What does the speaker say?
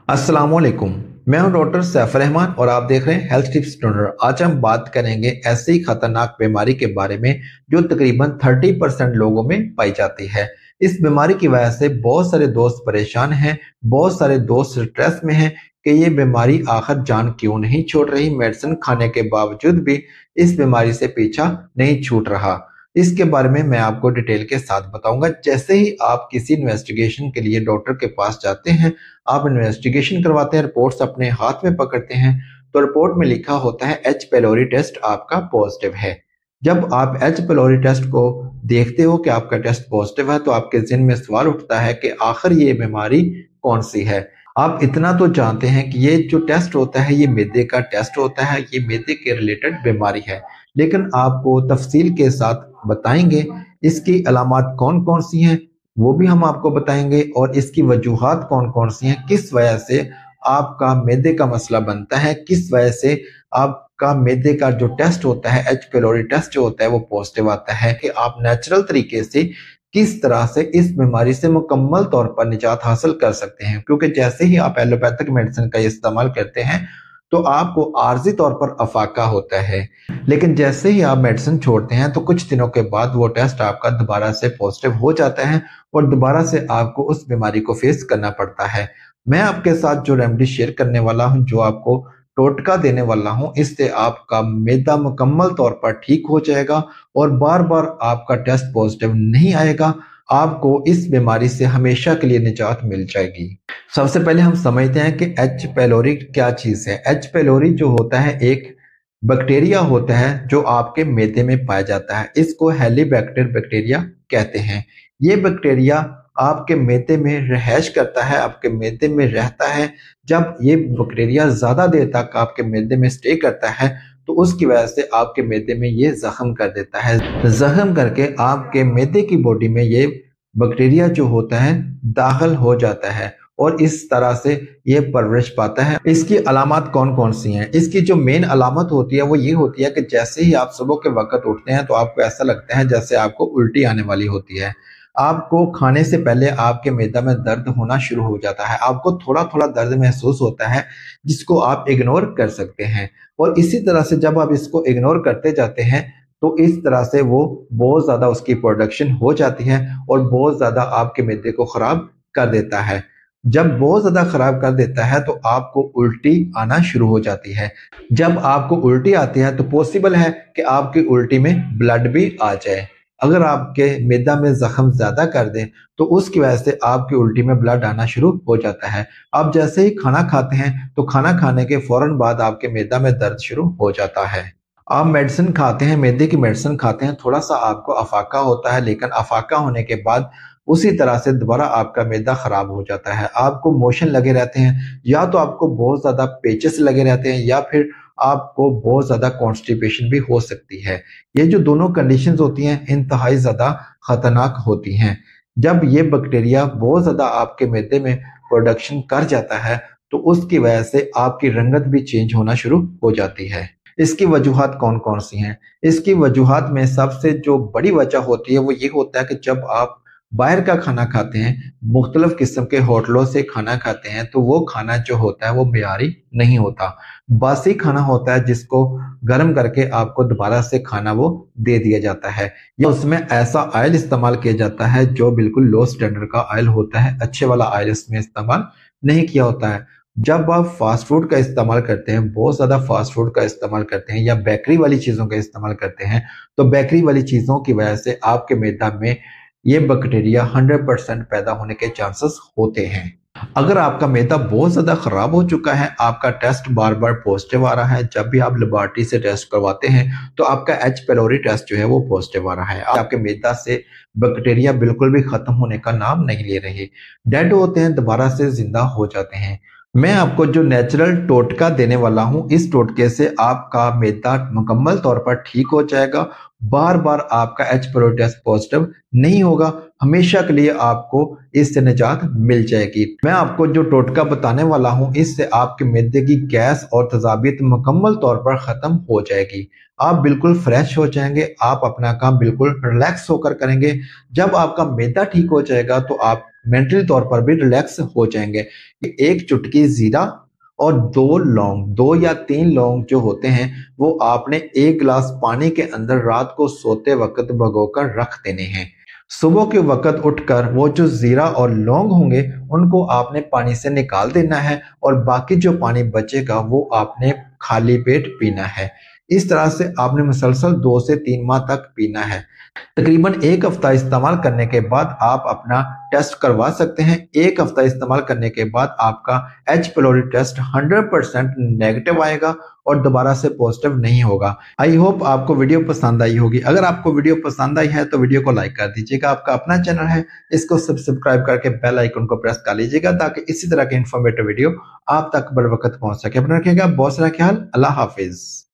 अस्सलामुअलैकुम। मैं हूं डॉक्टर सैफ रहमान और आप देख रहे हैं हेल्थ टिप्स ट्यूनर। आज हम बात करेंगे ऐसी खतरनाक बीमारी के बारे में जो तकरीबन 30% लोगों में पाई जाती है। इस बीमारी की वजह से बहुत सारे दोस्त परेशान हैं, बहुत सारे दोस्त स्ट्रेस में हैं कि ये बीमारी आखिर जान क्यों नहीं छोड़ रही। मेडिसिन खाने के बावजूद भी इस बीमारी से पीछा नहीं छूट रहा। इसके बारे में मैं आपको डिटेल के साथ बताऊंगा। जैसे ही आप किसी इन्वेस्टिगेशन के लिए डॉक्टर के पास जाते हैं, आप इन्वेस्टिगेशन करवाते हैं, रिपोर्ट्स अपने हाथ में पकड़ते हैं, तो रिपोर्ट में लिखा होता है एच पेलोरी टेस्ट आपका पॉजिटिव है। जब आप एच पेलोरी टेस्ट को देखते हो कि आपका टेस्ट पॉजिटिव है, तो आपके ज़हन में सवाल उठता है कि आखिर ये बीमारी कौन सी है। आप इतना तो जानते हैं कि ये जो टेस्ट होता है ये मैदे का टेस्ट होता है, ये मैदे के रिलेटेड बीमारी है, लेकिन आपको तफसील के साथ बताएंगे इसकी अलामात कौन कौन सी हैं, वो भी हम आपको बताएंगे, और इसकी वजूहात कौन कौन सी हैं, किस वजह से आपका मैदे का मसला बनता है, किस वजह से आपका मैदे का जो टेस्ट होता है, एच पेलोरी टेस्ट जो होता है वो पॉजिटिव आता है, कि आप नेचुरल तरीके से किस तरह से इस बीमारी से मुकम्मल तौर पर निजात हासिल कर सकते हैं। क्योंकि जैसे ही आप एलोपैथिक मेडिसिन का इस्तेमाल करते हैं तो आपको आर्जी तौर पर अफाका होता है, लेकिन जैसे ही आप मेडिसिन छोड़ते हैं तो कुछ दिनों के बाद वो टेस्ट आपका दोबारा से पॉजिटिव हो जाता है और दोबारा से आपको उस बीमारी को फेस करना पड़ता है। मैं आपके साथ जो रेमेडी शेयर करने वाला हूं, जो आपको टोटका देने वाला हूं, इससे आपका मैदा मुकम्मल तौर पर ठीक हो जाएगा और बार बार आपका टेस्ट पॉजिटिव नहीं आएगा। आपको इस बीमारी से हमेशा के लिए निजात मिल जाएगी। सबसे पहले हम समझते हैं कि एच पेलोरी क्या चीज है। एच पेलोरी जो होता है एक बैक्टीरिया होता है जो आपके मैदे में पाया जाता है। इसको हेलीबैक्टर बैक्टीरिया कहते हैं। ये बैक्टीरिया आपके मैदे में रहायश करता है, आपके मैदे में रहता है। जब ये बैक्टीरिया ज्यादा देर तक आपके मैदे में स्टे करता है तो उसकी वजह से आपके मैदे में ये जख्म कर देता है। जख्म करके आपके मैदे की बॉडी में ये बैक्टीरिया जो होता है दाखिल हो जाता है और इस तरह से ये परवरिश पाता है। इसकी अलामत कौन कौन सी हैं? इसकी जो मेन अलामत होती है वो ये होती है कि जैसे ही आप सुबह के वक्त उठते हैं तो आपको ऐसा लगता है जैसे आपको उल्टी आने वाली होती है। आपको खाने से पहले आपके मैदा में दर्द होना शुरू हो जाता है, आपको थोड़ा थोड़ा दर्द महसूस होता है जिसको आप इग्नोर कर सकते हैं। और इसी तरह से जब आप इसको इग्नोर करते जाते हैं तो इस तरह से वो बहुत ज्यादा उसकी प्रोडक्शन हो जाती है और बहुत ज्यादा आपके मैदे को खराब कर देता है। जब बहुत ज्यादा खराब कर देता है तो आपको उल्टी आना शुरू हो जाती है। जब आपको उल्टी आती है तो पॉसिबल है कि आपकी उल्टी में ब्लड भी आ जाए। अगर आपके मैदा में जख्म ज्यादा कर दें तो उसकी वजह से आपकी उल्टी में ब्लड आना शुरू हो जाता है। आप जैसे ही खाना खाते हैं तो खाना खाने के फौरन बाद आपके मैदा में दर्द शुरू हो जाता है। आप मेडिसिन खाते हैं, मैदे की मेडिसिन खाते हैं, थोड़ा सा आपको अफाका होता है, लेकिन अफाका होने के बाद उसी तरह से दोबारा आपका मैदा खराब हो जाता है। आपको मोशन लगे रहते हैं, या तो आपको बहुत ज्यादा पेचेस लगे रहते हैं, या फिर आपको बहुत ज्यादा कॉन्स्टिपेशन भी हो सकती है। ये जो दोनों कंडीशंस होती हैं इंतहाई ज्यादा खतरनाक होती हैं। जब ये बैक्टीरिया बहुत ज्यादा आपके मैदे में प्रोडक्शन कर जाता है तो उसकी वजह से आपकी रंगत भी चेंज होना शुरू हो जाती है। इसकी वजूहात कौन कौन सी हैं? इसकी वजूहात में सबसे जो बड़ी वजह होती है वो ये होता है कि जब आप बाहर का खाना खाते हैं, मुख्तलिफ किस्म के होटलों से खाना खाते हैं, तो वो खाना जो होता है वो मियारी नहीं होता। बासी खाना होता है जिसको गर्म करके आपको दोबारा से खाना वो दे दिया जाता है, या उसमें ऐसा ऑयल इस्तेमाल किया जाता है जो बिल्कुल लो स्टैंडर्ड का ऑयल होता है। अच्छे वाला ऑयल इसमें इस्तेमाल नहीं किया होता है। जब आप फास्ट फूड का इस्तेमाल करते हैं, बहुत ज्यादा फास्ट फूड का इस्तेमाल करते हैं, या बेकरी वाली चीजों का इस्तेमाल करते हैं, तो बेकरी वाली चीजों की वजह से आपके मैदा में ये बैक्टीरिया 100% पैदा होने के चांसेस होते हैं। अगर आपका मैदा बहुत ज्यादा खराब हो चुका है, आपका टेस्ट बार बार पॉजिटिव आ रहा है, जब भी आप लेबोरेटरी से टेस्ट करवाते हैं तो आपका एच पेलोरी टेस्ट जो है वो पॉजिटिव आ रहा है, आपके मैदा से बैक्टीरिया बिल्कुल भी खत्म होने का नाम नहीं ले रहे, डेड होते हैं, दोबारा से जिंदा हो जाते हैं। मैं आपको जो नेचुरल टोटका देने वाला हूं, इस टोटके से आपका मैदा मुकम्मल तौर पर ठीक हो जाएगा बार बार आपका एच pylori टेस्ट पॉजिटिव नहीं होगा, हमेशा के लिए आपको इससे निजात मिल जाएगी। मैं आपको जो टोटका बताने वाला हूं, इससे आपके मैदे की गैस और तेजाबियत मुकम्मल तौर पर खत्म हो जाएगी। आप बिल्कुल फ्रेश हो जाएंगे, आप अपना काम बिल्कुल रिलैक्स होकर करेंगे। जब आपका मैदा ठीक हो जाएगा तो आप मेंटली तौर पर भी रिलैक्स हो जाएंगे। एक चुटकी जीरा और 2 लौंग, 2 या 3 लौंग जो होते हैं, वो आपने 1 गिलास पानी के अंदर रात को सोते वक्त भिगोकर रख देने हैं। सुबह के वक्त उठकर वो जो जीरा और लौंग होंगे उनको आपने पानी से निकाल देना है और बाकी जो पानी बचेगा वो आपने खाली पेट पीना है। इस तरह से आपने मुसलसल 2 से 3 माह तक पीना है। तकरीबन 1 हफ्ता इस्तेमाल करने के बाद आप अपना टेस्ट करवा सकते हैं। 1 हफ्ता इस्तेमाल करने के बाद आपका एच pylori टेस्ट 100% नेगेटिव आएगा और दोबारा से पॉजिटिव नहीं होगा। आई होप आपको वीडियो पसंद आई होगी। अगर आपको वीडियो पसंद आई है तो वीडियो को लाइक कर दीजिएगा। आपका अपना चैनल है, इसको सब्सक्राइब करके बेल आइकन को प्रेस कर लीजिएगा ताकि इसी तरह के इंफॉर्मेटिव वीडियो आप तक बर वक्त पहुंच सके। अपना रखिएगा, बहुत सारा ख्याल। अल्लाह हाफिज।